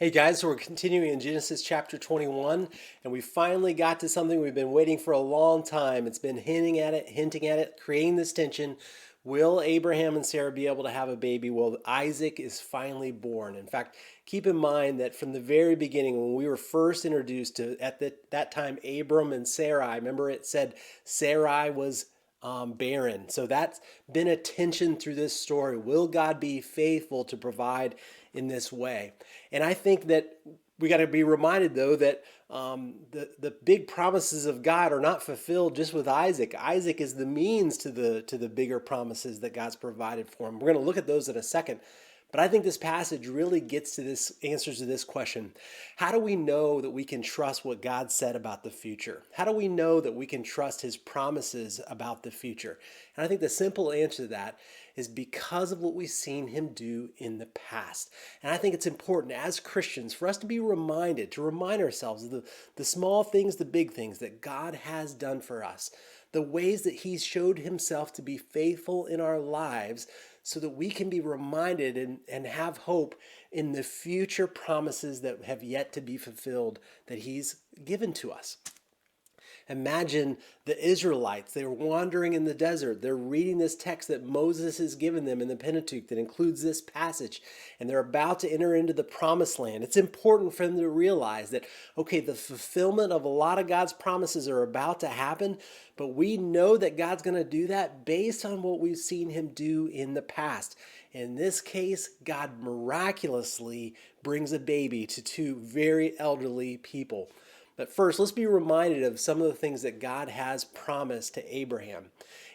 Hey guys, so we're continuing in Genesis chapter 21, and we finally got to something we've been waiting for a long time. It's been hinting at it, creating this tension. Will Abraham and Sarah be able to have a baby? Well, Isaac is finally born. In fact, keep in mind that from the very beginning, when we were first introduced to, that time, Abram and Sarai, remember it said Sarai was barren. So that's been a tension through this story. Will God be faithful to provide in this way? And I think that we got to be reminded, though, that the big promises of God are not fulfilled just with Isaac. Isaac is the means to the bigger promises that God's provided for him. We're going to look at those in a second. But I think this passage really gets to this answers to this question. How do we know that we can trust what God said about the future? How do we know that we can trust his promises about the future? And I think the simple answer to that is because of what we've seen him do in the past. And I think it's important as Christians for us to be reminded, to remind ourselves of the small things, the big things that God has done for us, the ways that he's showed himself to be faithful in our lives so that we can be reminded and have hope in the future promises that have yet to be fulfilled that he's given to us. Imagine the Israelites. They're wandering in the desert. They're reading this text that Moses has given them in the Pentateuch that includes this passage, and they're about to enter into the promised land. It's important for them to realize that, okay, the fulfillment of a lot of God's promises are about to happen, but we know that God's going to do that based on what we've seen him do in the past. In this case, God miraculously brings a baby to two very elderly people. But first, let's be reminded of some of the things that God has promised to Abraham.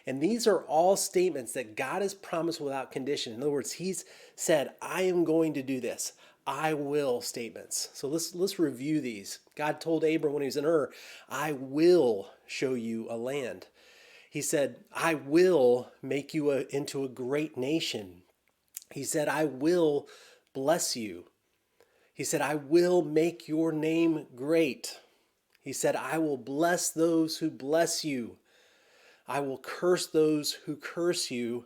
And these are all statements that God has promised without condition. In other words, he's said, I am going to do this. I will statements. So let's review these. God told Abram when he was in Ur, I will show you a land. He said, I will make you into a great nation. He said, I will bless you. He said, I will make your name great. He said, I will bless those who bless you. I will curse those who curse you.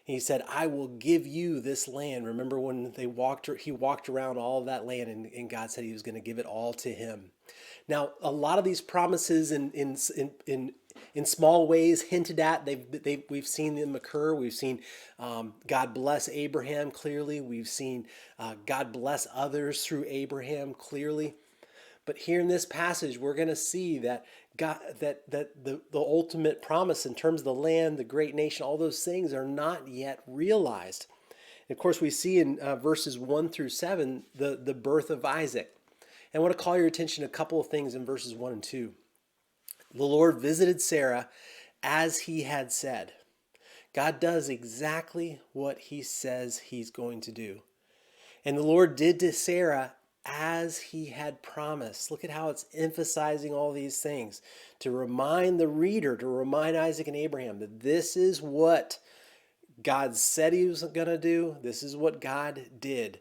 He said, I will give you this land. Remember when he walked around all of that land and God said he was going to give it all to him. Now, a lot of these promises in small ways hinted at, we've seen them occur. We've seen God bless Abraham clearly. We've seen God bless others through Abraham clearly. But here in this passage, we're going to see that God, the ultimate promise in terms of the land, the great nation, all those things are not yet realized. And of course, we see in verses 1 through 7 the birth of Isaac. And I want to call your attention to a couple of things in verses 1 and 2. The Lord visited Sarah as he had said. God does exactly what he says he's going to do. And the Lord did to Sarah as he had promised. Look at how it's emphasizing all these things to remind the reader, to remind Isaac and Abraham that this is what God said he was going to do. This is what God did.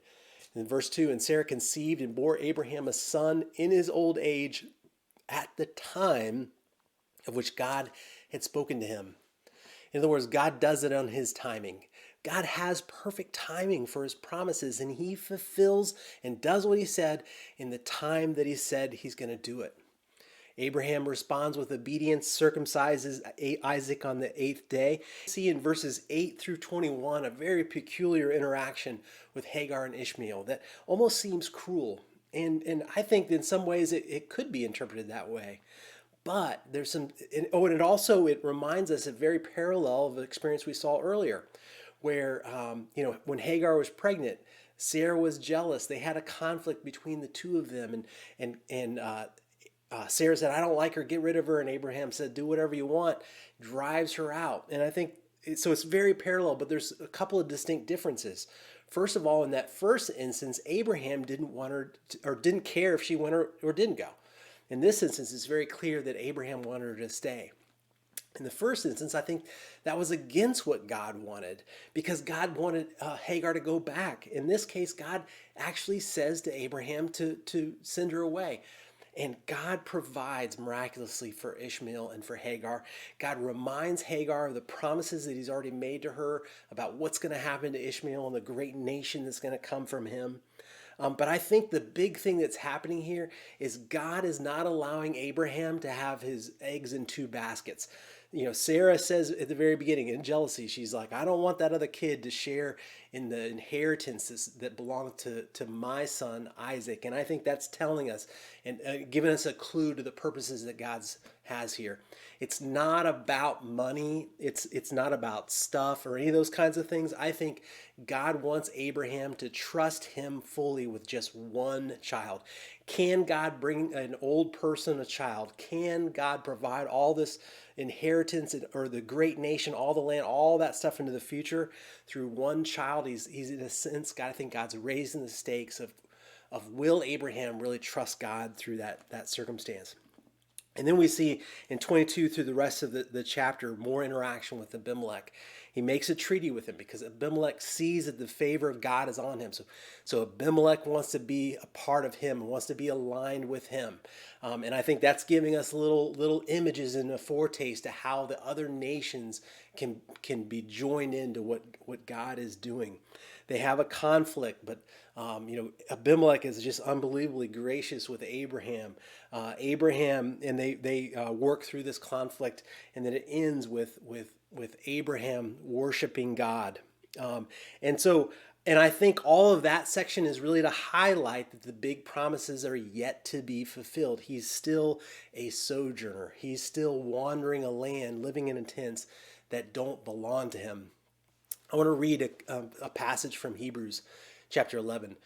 In verse 2, and Sarah conceived and bore Abraham a son in his old age at the time of which God had spoken to him. In other words, God does it on his timing. God has perfect timing for his promises, and he fulfills and does what he said in the time that he said he's going to do it. Abraham responds with obedience, circumcises Isaac on the eighth day. See in verses 8 through 21 a very peculiar interaction with Hagar and Ishmael that almost seems cruel. And I think in some ways it could be interpreted that way. But there's some, and it reminds us a very parallel of the experience we saw earlier, where when Hagar was pregnant, Sarah was jealous. They had a conflict between the two of them, and Sarah said, "I don't like her. Get rid of her." And Abraham said, "Do whatever you want." Drives her out, and I think so. It's very parallel, but there's a couple of distinct differences. First of all, in that first instance, Abraham didn't want her or didn't care if she went or didn't go. In this instance, it's very clear that Abraham wanted her to stay. In the first instance, I think that was against what God wanted because God wanted Hagar to go back. In this case, God actually says to Abraham to send her away. And God provides miraculously for Ishmael and for Hagar. God reminds Hagar of the promises that he's already made to her about what's going to happen to Ishmael and the great nation that's going to come from him. But I think the big thing that's happening here is God is not allowing Abraham to have his eggs in two baskets. Sarah says at the very beginning in jealousy, she's like, I don't want that other kid to share in the inheritances that belong to my son Isaac. And I think that's telling us and giving us a clue to the purposes that God's has here. It's not about money. It's not about stuff or any of those kinds of things. I think God wants Abraham to trust him fully with just one child. Can God bring an old person a child? Can God provide all this inheritance or the great nation, all the land, all that stuff into the future through one child? He's in a sense, God, I think God's raising the stakes of will Abraham really trust God through that circumstance? And then we see in 22 through the rest of the chapter more interaction with Abimelech. He makes a treaty with him because Abimelech sees that the favor of God is on him. So Abimelech wants to be a part of him, wants to be aligned with him. And I think that's giving us little images and a foretaste to how the other nations can be joined into what God is doing. They have a conflict, but Abimelech is just unbelievably gracious with Abraham. Abraham, and they work through this conflict, and then it ends with Abraham worshiping God. And I think all of that section is really to highlight that the big promises are yet to be fulfilled. He's still a sojourner. He's still wandering a land, living in tents that don't belong to him. I want to read a passage from Hebrews chapter 11.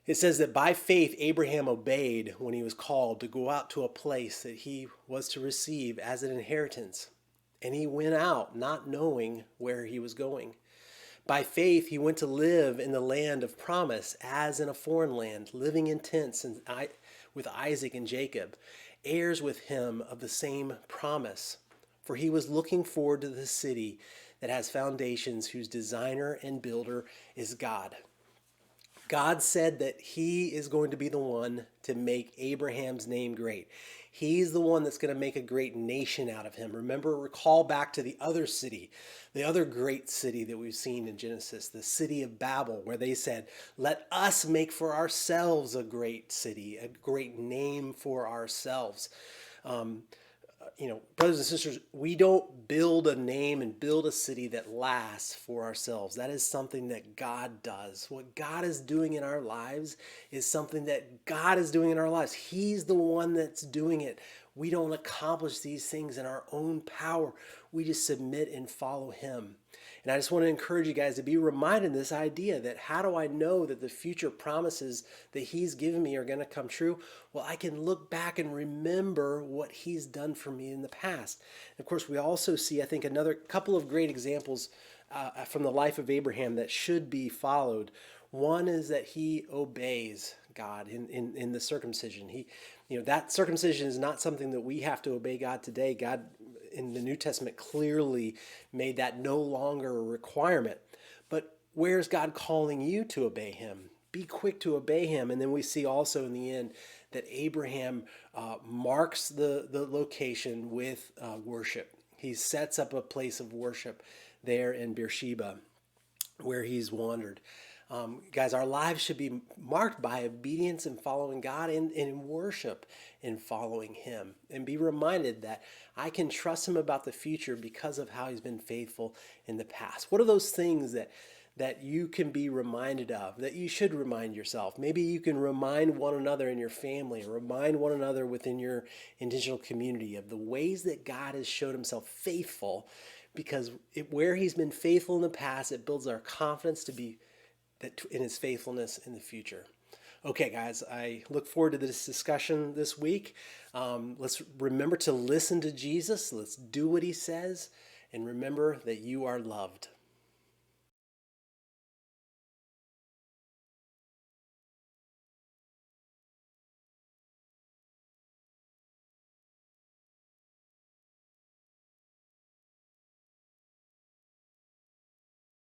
It says that by faith Abraham obeyed when he was called to go out to a place that he was to receive as an inheritance. And he went out not knowing where he was going. By faith he went to live in the land of promise as in a foreign land, living in tents with Isaac and Jacob, heirs with him of the same promise. For he was looking forward to the city that has foundations, whose designer and builder is God. God said that he is going to be the one to make Abraham's name great. He's the one that's going to make a great nation out of him. Recall back to the other city, the other great city that we've seen in Genesis, the city of Babel, where they said, let us make for ourselves a great city, a great name for ourselves. Brothers and sisters, we don't build a name and build a city that lasts for ourselves. That is something that God does. What God is doing in our lives is something that God is doing in our lives. He's the one that's doing it. We don't accomplish these things in our own power. We just submit and follow him. And I just want to encourage you guys to be reminded of this idea that how do I know that the future promises that he's given me are going to come true? Well, I can look back and remember what he's done for me in the past. And of course, we also see, I think, another couple of great examples from the life of Abraham that should be followed. One is that he obeys God in the circumcision. That circumcision is not something that we have to obey God today. God in the New Testament clearly made that no longer a requirement. But where's God calling you to obey him? Be quick to obey him. And then we see also in the end that Abraham marks the location with worship. He sets up a place of worship there in Beersheba where he's wandered. Guys, our lives should be marked by obedience and following God and in worship in following him. And be reminded that I can trust him about the future because of how he's been faithful in the past. What are those things that you can be reminded of, that you should remind yourself? Maybe you can remind one another in your family, or remind one another within your intentional community of the ways that God has showed himself faithful, because where he's been faithful in the past, it builds our confidence to be in his faithfulness in the future. Okay, guys, I look forward to this discussion this week. Let's remember to listen to Jesus. Let's do what he says, and remember that you are loved.